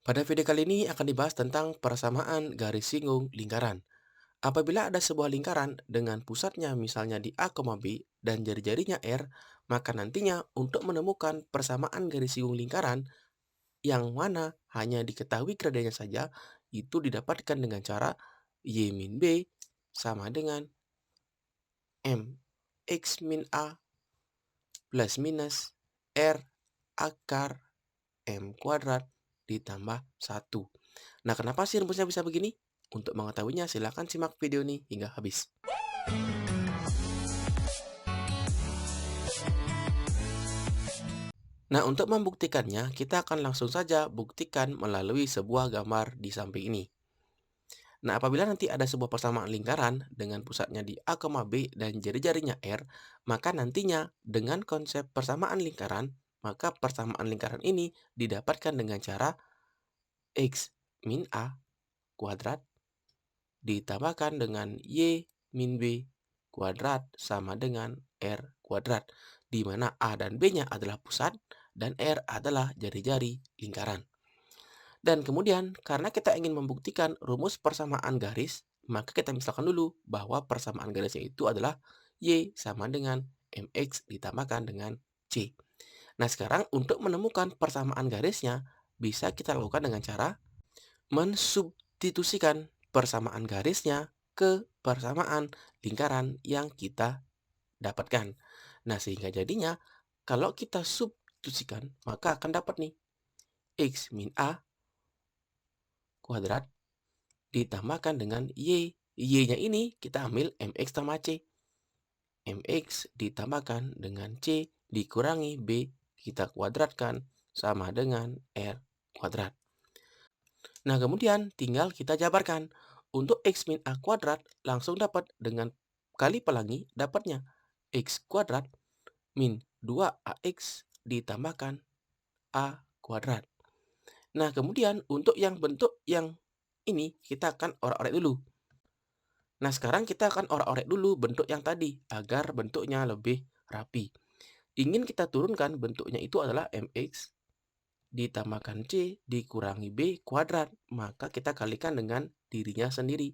Pada video kali ini akan dibahas tentang persamaan garis singgung lingkaran. Apabila ada sebuah lingkaran dengan pusatnya misalnya di A, B dan jari-jarinya R, maka nantinya untuk menemukan persamaan garis singgung lingkaran yang mana hanya diketahui gradasinya saja, itu didapatkan dengan cara Y min B sama dengan M X min A plus minus R akar M kuadrat ditambah 1. Nah, kenapa sih rumusnya bisa begini? Untuk mengetahuinya, silakan simak video ini hingga habis. Nah, untuk membuktikannya, kita akan langsung saja buktikan melalui sebuah gambar di samping ini. Nah, apabila nanti ada sebuah persamaan lingkaran dengan pusatnya di A, B dan jari-jarinya R, maka nantinya dengan konsep persamaan lingkaran, maka persamaan lingkaran ini didapatkan dengan cara X min A kuadrat ditambahkan dengan Y min B kuadrat sama dengan R kuadrat, di mana A dan B-nya adalah pusat dan R adalah jari-jari lingkaran. Dan kemudian, karena kita ingin membuktikan rumus persamaan garis, maka kita misalkan dulu bahwa persamaan garisnya itu adalah Y sama dengan MX ditambahkan dengan C. Nah, sekarang untuk menemukan persamaan garisnya, bisa kita lakukan dengan cara mensubstitusikan persamaan garisnya ke persamaan lingkaran yang kita dapatkan. Nah, sehingga jadinya kalau kita substitusikan, maka akan dapat nih X min A kuadrat ditambahkan dengan Y. Y-nya ini kita ambil MX tambah C. MX ditambahkan dengan C dikurangi B kita kuadratkan sama dengan R kuadrat. Nah, kemudian tinggal kita jabarkan. Untuk X min A kuadrat langsung dapat dengan kali pelangi dapatnya X kuadrat min 2AX ditambahkan A kuadrat. Nah, kemudian untuk yang bentuk yang ini kita akan orek-orek dulu. Nah, sekarang kita akan orek-orek dulu bentuk yang tadi agar bentuknya lebih rapi. Ingin kita turunkan bentuknya itu adalah MX ditambahkan C dikurangi B kuadrat. Maka kita kalikan dengan dirinya sendiri.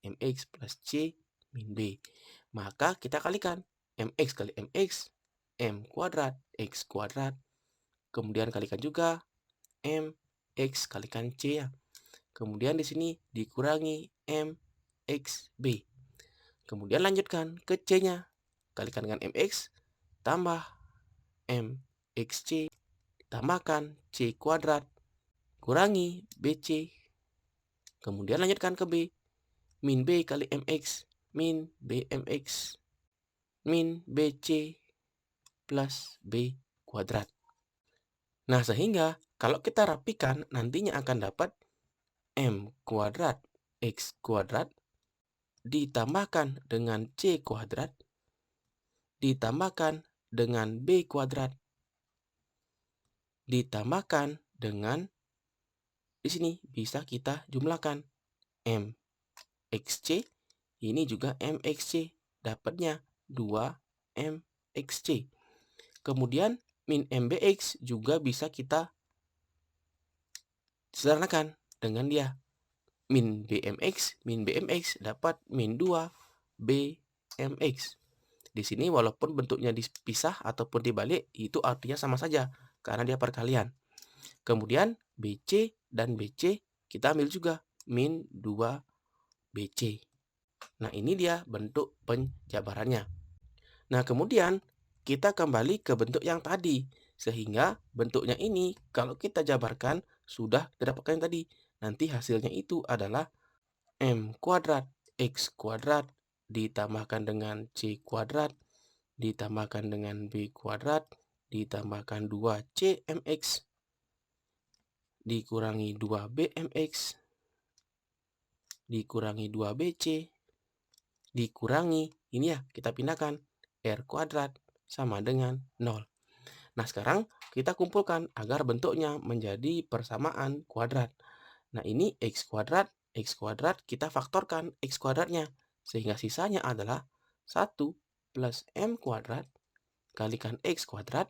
MX plus C min B. Maka kita kalikan MX kali MX, M kuadrat, X kuadrat. Kemudian kalikan juga M, X kalikan C ya. Kemudian di sini dikurangi M, X, B. Kemudian lanjutkan ke C-nya. Kalikan dengan MX tambah M, X, C. Tambahkan C kuadrat. Kurangi BC. Kemudian lanjutkan ke B. Min B kali MX. Min BMX. Min BC plus B kuadrat. Nah, sehingga kalau kita rapikan nantinya akan dapat M kuadrat X kuadrat ditambahkan dengan C kuadrat ditambahkan dengan B kuadrat ditambahkan dengan di sini bisa kita jumlahkan M XC ini juga MXC dapatnya 2 MXC. Kemudian min MBX juga bisa kita sederhanakan dengan dia min BMX dapat min 2 BMX. Di sini walaupun bentuknya dipisah ataupun dibalik itu artinya sama saja karena dia perkalian. Kemudian BC dan BC kita ambil juga min 2 BC. Nah, ini dia bentuk penjabarannya. Nah, kemudian kita kembali ke bentuk yang tadi. Sehingga bentuknya ini kalau kita jabarkan sudah didapatkan yang tadi. Nanti hasilnya itu adalah M kuadrat X kuadrat ditambahkan dengan C kuadrat ditambahkan dengan B kuadrat ditambahkan 2CMX dikurangi 2BMX dikurangi 2BC dikurangi ini ya kita pindahkan R kuadrat sama dengan 0. Nah, sekarang kita kumpulkan agar bentuknya menjadi persamaan kuadrat. Nah, ini X kuadrat kita faktorkan X kuadratnya. Sehingga sisanya adalah 1 plus M kuadrat kalikan X kuadrat.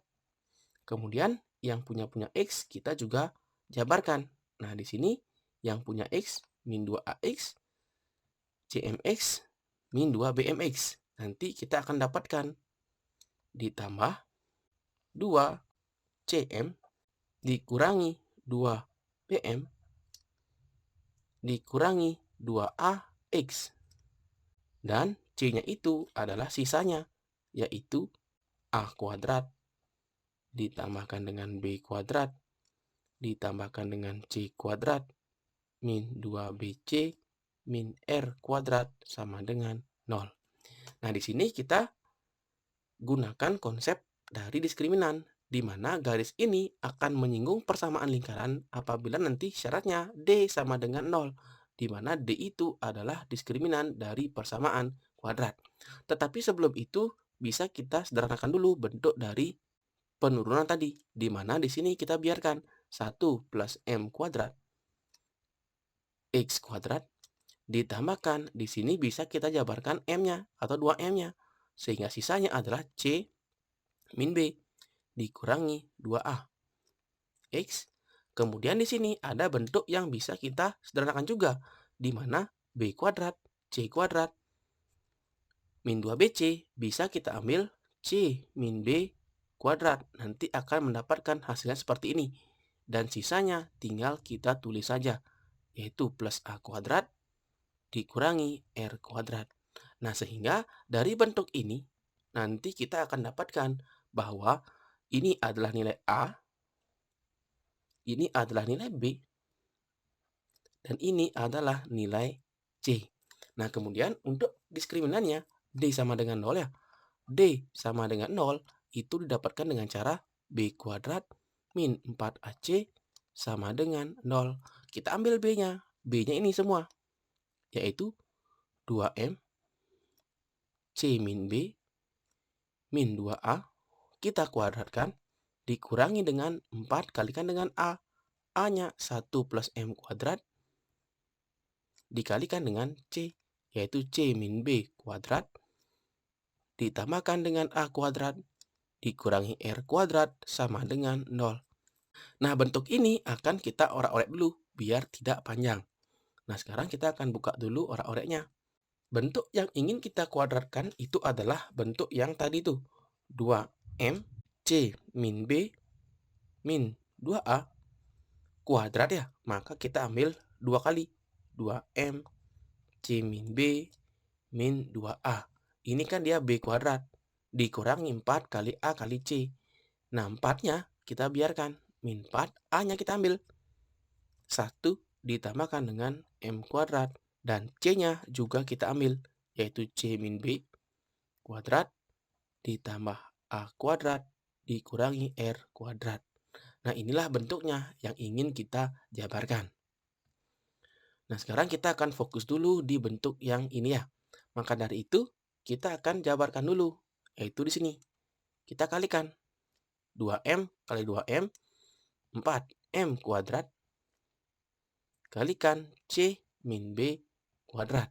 Kemudian yang punya X kita juga jabarkan. Nah, di sini yang punya X min 2AX, CMX min 2BMX. Nanti kita akan dapatkan ditambah 2CM dikurangi 2BM dikurangi 2AX. Dan C-nya itu adalah sisanya, yaitu A kuadrat ditambahkan dengan B kuadrat ditambahkan dengan C kuadrat min 2BC min R kuadrat sama dengan 0. Nah, di sini kita gunakan konsep dari diskriminan, di mana garis ini akan menyinggung persamaan lingkaran apabila nanti syaratnya D sama dengan 0, di mana D itu adalah diskriminan dari persamaan kuadrat. Tetapi sebelum itu, bisa kita sederhanakan dulu bentuk dari penurunan tadi, di mana di sini kita biarkan 1 plus M kuadrat X kuadrat ditambahkan di sini bisa kita jabarkan M-nya atau 2M-nya, sehingga sisanya adalah C min B dikurangi 2A X. Kemudian di sini ada bentuk yang bisa kita sederhanakan juga, di mana B kuadrat C kuadrat min 2BC bisa kita ambil C min B kuadrat. Nanti akan mendapatkan hasilnya seperti ini. Dan sisanya tinggal kita tulis saja, yaitu plus A kuadrat dikurangi R kuadrat. Nah, sehingga dari bentuk ini, nanti kita akan dapatkan bahwa ini adalah nilai A, ini adalah nilai B, dan ini adalah nilai C. Nah, kemudian untuk diskriminannya, D sama dengan 0 ya. D sama dengan 0 itu didapatkan dengan cara B kuadrat min 4AC sama dengan 0. Kita ambil B-nya. B-nya ini semua, yaitu 2M C min B min 2A kita kuadratkan dikurangi dengan 4 kalikan dengan A. A-nya 1 plus M kuadrat dikalikan dengan C, yaitu C min B kuadrat ditambahkan dengan A kuadrat dikurangi R kuadrat sama dengan 0. Nah, bentuk ini akan kita orek-orek dulu biar tidak panjang. Nah, sekarang kita akan buka dulu orek-oreknya. Bentuk yang ingin kita kuadratkan itu adalah bentuk yang tadi tuh, 2M C min B min 2A kuadrat ya. Maka kita ambil 2 kali, 2M C min B min 2A. Ini kan dia B kuadrat dikurangi 4 kali A kali C. Nah, 4-nya kita biarkan, min 4, A-nya kita ambil. 1 ditambahkan dengan M kuadrat, dan C-nya juga kita ambil, yaitu C min B kuadrat ditambah A kuadrat dikurangi R kuadrat. Nah, inilah bentuknya yang ingin kita jabarkan. Nah, sekarang kita akan fokus dulu di bentuk yang ini ya. Maka dari itu, kita akan jabarkan dulu, yaitu di sini. Kita kalikan 2M kali 2M, 4M kuadrat, kalikan C min B kuadrat.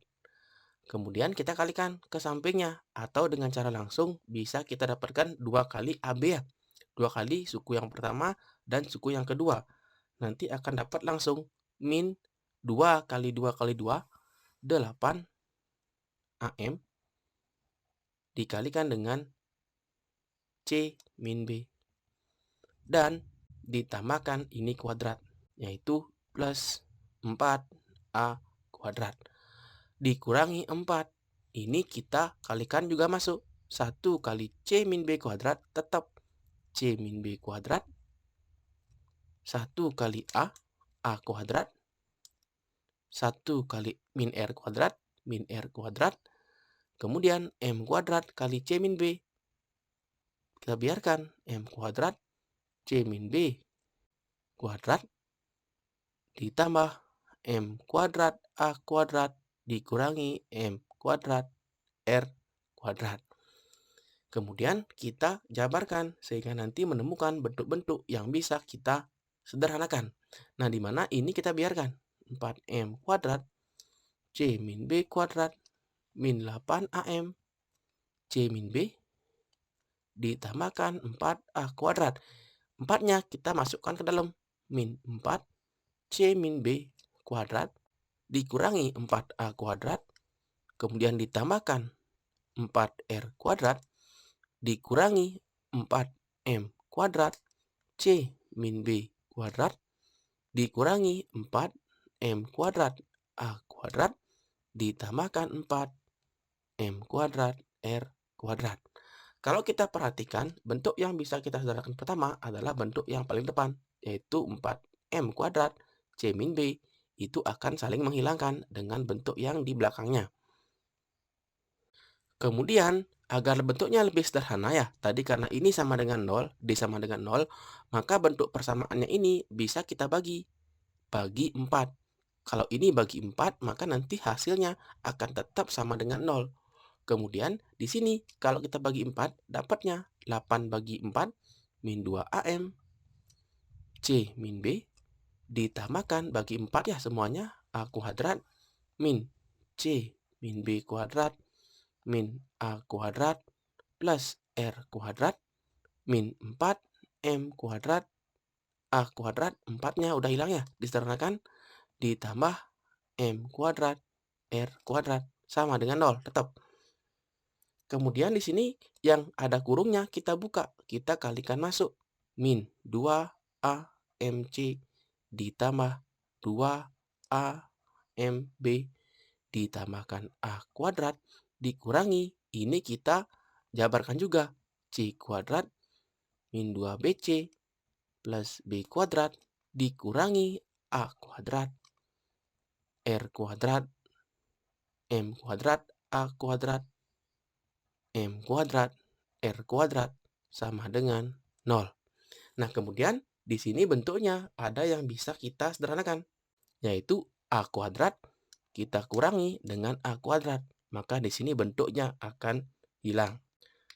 Kemudian kita kalikan ke sampingnya, atau dengan cara langsung bisa kita dapatkan 2 kali AB ya. 2 kali suku yang pertama dan suku yang kedua. Nanti akan dapat langsung min 2 kali 2 kali 2, 8 AM dikalikan dengan C min B. Dan ditambahkan ini kuadrat, yaitu plus 4A kuadrat. Dikurangi 4, ini kita kalikan juga masuk. 1 kali C min B kuadrat tetap C min B kuadrat. 1 kali A kuadrat. 1 kali min R kuadrat, min R kuadrat. Kemudian M kuadrat kali C min B. Kita biarkan M kuadrat C min B kuadrat ditambah M kuadrat A kuadrat dikurangi M kuadrat R kuadrat. Kemudian kita jabarkan sehingga nanti menemukan bentuk-bentuk yang bisa kita sederhanakan. Nah, di mana ini kita biarkan 4M kuadrat C min B kuadrat min 8AM C min B ditambahkan 4A kuadrat. 4-nya kita masukkan ke dalam, min 4 C min B kuadrat dikurangi 4A kuadrat, kemudian ditambahkan 4R kuadrat dikurangi 4M kuadrat C min B kuadrat dikurangi 4M kuadrat A kuadrat ditambahkan 4M kuadrat R kuadrat. Kalau kita perhatikan, bentuk yang bisa kita sederhanakan pertama adalah bentuk yang paling depan, yaitu 4M kuadrat C min B, itu akan saling menghilangkan dengan bentuk yang di belakangnya. Kemudian, agar bentuknya lebih sederhana ya, tadi karena ini sama dengan 0, D sama dengan 0, maka bentuk persamaannya ini bisa kita bagi 4. Kalau ini bagi 4, maka nanti hasilnya akan tetap sama dengan 0. Kemudian di sini kalau kita bagi 4, dapatnya 8 bagi 4 min 2AM C min B ditambahkan bagi 4 ya semuanya A kuadrat min C min B kuadrat min A kuadrat plus R kuadrat min 4M kuadrat A kuadrat. 4-nya udah hilang ya, disederhanakan, ditambah M kuadrat R kuadrat sama dengan 0 tetap. Kemudian di sini yang ada kurungnya kita buka, kita kalikan masuk. Min 2AC ditambah 2AB ditambahkan A kuadrat dikurangi, ini kita jabarkan juga. C kuadrat min 2BC plus B kuadrat dikurangi A kuadrat R kuadrat M kuadrat A kuadrat M kuadrat R kuadrat sama dengan 0. Nah, kemudian di sini bentuknya ada yang bisa kita sederhanakan, yaitu A kuadrat kita kurangi dengan A kuadrat. Maka di sini bentuknya akan hilang.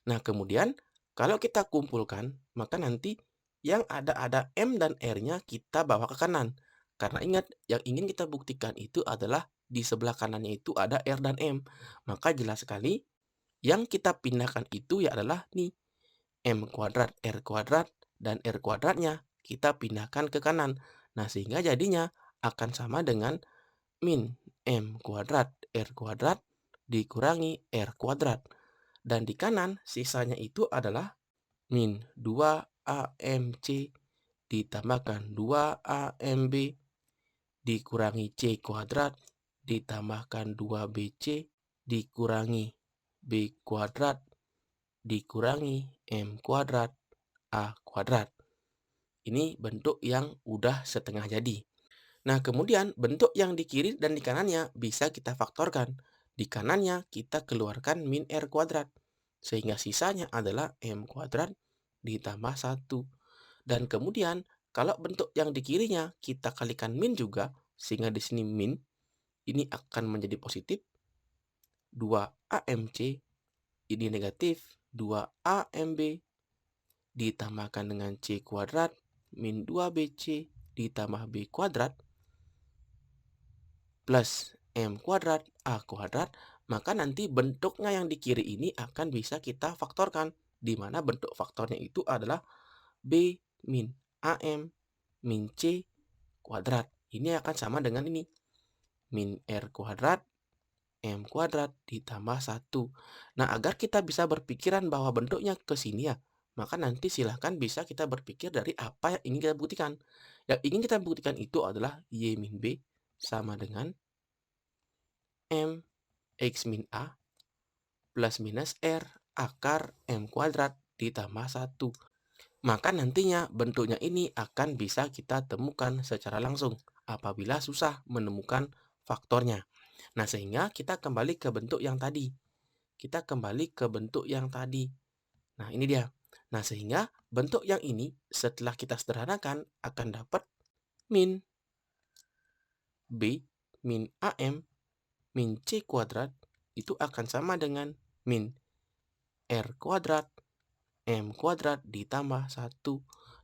Nah, kemudian kalau kita kumpulkan, maka nanti yang ada M dan R-nya kita bawa ke kanan. Karena ingat, yang ingin kita buktikan itu adalah di sebelah kanannya itu ada R dan M. Maka jelas sekali yang kita pindahkan itu ya adalah nih, M kuadrat, R kuadrat, dan R kuadratnya kita pindahkan ke kanan. Nah, sehingga jadinya akan sama dengan min M kuadrat, R kuadrat, dikurangi R kuadrat. Dan di kanan sisanya itu adalah min 2AC ditambahkan 2AB dikurangi C kuadrat ditambahkan 2BC dikurangi B kuadrat dikurangi M kuadrat A kuadrat. Ini bentuk yang udah setengah jadi. Nah, kemudian bentuk yang di kiri dan di kanannya bisa kita faktorkan. Di kanannya kita keluarkan min R kuadrat. Sehingga sisanya adalah M kuadrat ditambah 1. Dan kemudian kalau bentuk yang di kirinya kita kalikan min juga, sehingga di sini min, ini akan menjadi positif. 2AMC ini negatif 2AMB ditambahkan dengan C kuadrat min 2BC ditambah B kuadrat plus M kuadrat A kuadrat. Maka nanti bentuknya yang di kiri ini akan bisa kita faktorkan, di mana bentuk faktornya itu adalah B min AM min C kuadrat. Ini akan sama dengan ini, min R kuadrat M kuadrat ditambah 1. Nah, agar kita bisa berpikiran bahwa bentuknya ke sini ya, maka nanti silahkan bisa kita berpikir dari apa yang ingin kita buktikan. Yang ingin kita buktikan itu adalah Y min B sama dengan M X min A plus minus R akar M kuadrat ditambah 1. Maka nantinya bentuknya ini akan bisa kita temukan secara langsung apabila susah menemukan faktornya. Nah, sehingga kita kembali ke bentuk yang tadi. Nah, ini dia. Nah, sehingga bentuk yang ini setelah kita sederhanakan akan dapat min B min AM min C kuadrat itu akan sama dengan min R kuadrat M kuadrat ditambah 1.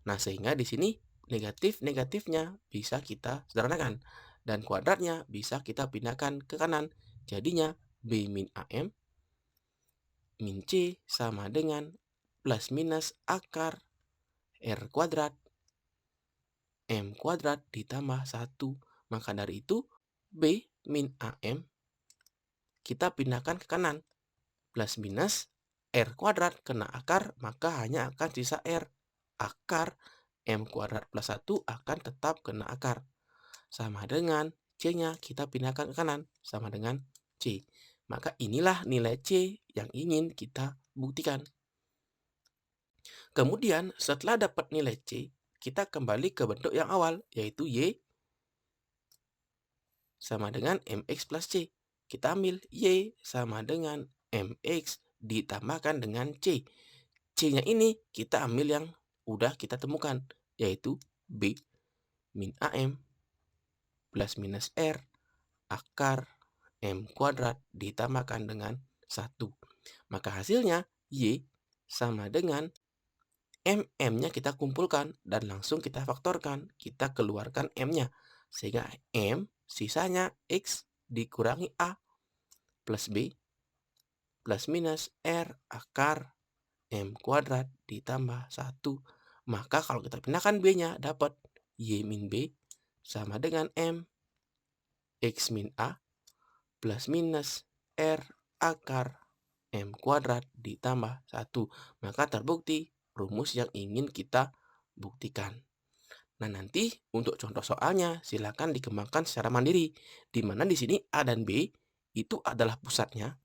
Nah, sehingga di sini negatif-negatifnya bisa kita sederhanakan. Dan kuadratnya bisa kita pindahkan ke kanan. Jadinya B min AM min C sama dengan plus minus akar R kuadrat M kuadrat ditambah 1. Maka dari itu, B min AM kita pindahkan ke kanan. Plus minus R kuadrat kena akar, maka hanya akan sisa R. Akar M kuadrat plus 1 akan tetap kena akar. Sama dengan C-nya kita pindahkan ke kanan, sama dengan C. Maka inilah nilai C yang ingin kita buktikan. Kemudian setelah dapat nilai C, kita kembali ke bentuk yang awal, yaitu Y sama dengan MX plus C. Kita ambil Y sama dengan MX ditambahkan dengan C. C-nya ini kita ambil yang udah kita temukan, yaitu B min AM plus minus R akar M kuadrat ditambahkan dengan 1. Maka hasilnya Y sama dengan M-nya kita kumpulkan dan langsung kita faktorkan. Kita keluarkan M-nya. Sehingga M sisanya X dikurangi A plus B plus minus R akar M kuadrat ditambah 1. Maka kalau kita pindahkan B-nya dapat Y min B sama dengan M X min A plus minus R akar M kuadrat ditambah 1. Maka terbukti rumus yang ingin kita buktikan. Nah, nanti untuk contoh soalnya silakan dikembangkan secara mandiri, di mana di sini A dan B itu adalah pusatnya.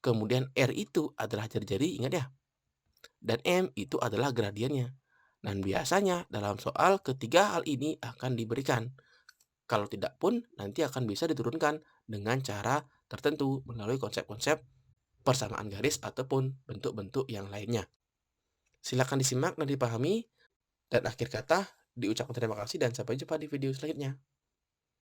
Kemudian R itu adalah jari-jari, ingat ya. Dan M itu adalah gradiennya. Dan biasanya dalam soal ketiga hal ini akan diberikan. Kalau tidak pun nanti akan bisa diturunkan dengan cara tertentu melalui konsep-konsep persamaan garis ataupun bentuk-bentuk yang lainnya. Silakan disimak dan dipahami. Dan akhir kata, diucapkan terima kasih dan sampai jumpa di video selanjutnya.